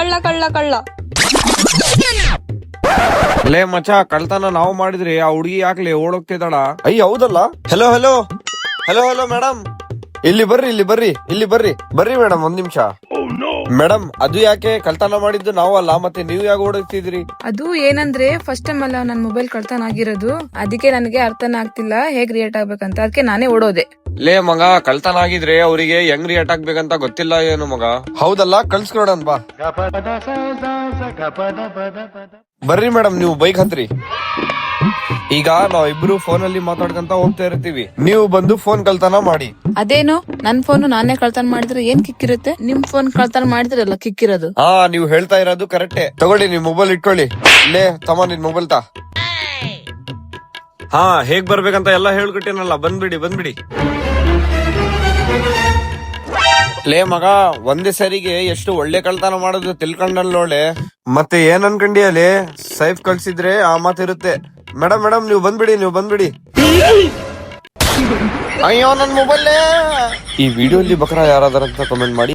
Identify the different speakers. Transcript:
Speaker 1: ಕಳ್ಳ ಕಳ್ಳ ಕಳ್ಳ.
Speaker 2: ಲೇ ಮಚ, ಕಳ್ತನ ನಾವು ಮಾಡಿದ್ರಿ ಆ ಹುಡುಗಿ ಯಾಕ್ಲೆ ಓಡೋಗ್ತಿದ್ದಾಳ? ಅಯ್ಯ ಹೌದಲ್ಲ. Hello hello hello hello madam, ಇಲ್ಲಿ ಬರ್ರಿ ಇಲ್ಲಿ ಬರ್ರಿ ಇಲ್ಲಿ ಬರ್ರಿ ಬರ್ರಿ ಮೇಡಮ್, ಒಂದ್ ನಿಮಿಷ. ಮೇಡಮ್, ಅದು ಯಾಕೆ ಕಳ್ತನ ಮಾಡಿದ್ದು ನಾವು ಅಲ್ಲ, ಮತ್ತೆ ನೀವು ಯಾಕೆ ಓಡೋಗ್ತಿದ್ರಿ?
Speaker 1: ಅದು ಏನಂದ್ರೆ ಫಸ್ಟ್ ಟೈಮ್ ಅಲ್ಲ ನನ್ ಮೊಬೈಲ್ ಕಳ್ತನ ಆಗಿರೋದು, ಅದಕ್ಕೆ ನನಗೆ ಅರ್ಥನ ಆಗ್ತಿಲ್ಲ ಹೇಗ್ ರಿಯಾಕ್ಟ್ ಆಗ್ಬೇಕಂತ, ಅದಕ್ಕೆ ನಾನೇ ಓಡೋದೆ.
Speaker 2: ಲೇ ಮಗ, ಕಳ್ತನ ಆಗಿದ್ರೆ ಅವರಿಗೆ ಹೆಂಗ್ ರಿಯಾಕ್ಟ್ ಆಗ್ಬೇಕಂತ ಗೊತ್ತಿಲ್ಲ ಏನು ಮಗ? ಹೌದಲ್ಲ, ಕಳ್ಸ್ಕೊಡೋಣ ಬಾ. ಬರ್ರಿ ಮೇಡಮ್, ನೀವು ಬೈಕ್ ಹತ್ರಿ. ಈಗ ನಾವಿಬ್ರು ಫೋನ್ ಅಲ್ಲಿ ಮಾತಾಡ್ಕೊಂತ ಹೋಗ್ತಾ ಇರ್ತೀವಿ, ನೀವು ಬಂದು ಫೋನ್ ಕಳ್ತನ ಮಾಡಿ.
Speaker 1: ಅದೇನು ನನ್ ಫೋನ್ ನಾನೇ ಕಳ್ತನ ಮಾಡಿದ್ರೆ ಏನ್ ಕಿಕ್ಕಿರುತ್ತೆ, ನಿಮ್ ಫೋನ್ ಕಳ್ತನ ಮಾಡಿದ್ರಲ್ಲ ಕಿಕ್ಕಿರೋದು.
Speaker 2: ಹಾ, ನೀವು ಹೇಳ್ತಾ ಇರೋದು ಕರೆಕ್ಟೇ. ತಗೊಳ್ಳಿ, ನಿಮ್ ಮೊಬೈಲ್ ಇಟ್ಕೊಳ್ಳಿ. ಲೇ ತಮ್ಮ, ನಿನ್ ಮೊಬೈಲ್ ತಾ. ಹಾ, ಹೇಗ್ ಬರ್ಬೇಕಂತ ಎಲ್ಲ ಹೇಳ್ಕೊಟ್ಟೇನಲ್ಲ, ಬಂದ್ಬಿಡಿ ಬಂದ್ಬಿಡಿ. ಲೇ ಮಗ, ಒಂದೇ ಸರಿಗೆ ಎಷ್ಟು ಒಳ್ಳೆ ಕಳ್ತನ ಮಾಡೋದು ತಿಳ್ಕೊಂಡಲ್ಲೋಳೆ. ಮತ್ತೆ ಏನ್ ಅನ್ಕಂಡಿ ಅಲ್ಲಿ ಸೈಫ್ ಕಳ್ಸಿದ್ರೆ ಆ ಮಾತಿರುತ್ತೆ. ಮೇಡಮ್ ಮೇಡಮ್, ನೀವು ಬಂದ್ಬಿಡಿ ನೀವು ಬಂದ್ಬಿಡಿ. ಅಯ್ಯೋ ನನ್ ಮೊಬೈಲ್. ಈ ವಿಡಿಯೋಲಿ ಬಕ್ರ ಯಾರಾದಾರಂತ ಕಮೆಂಟ್ ಮಾಡಿ.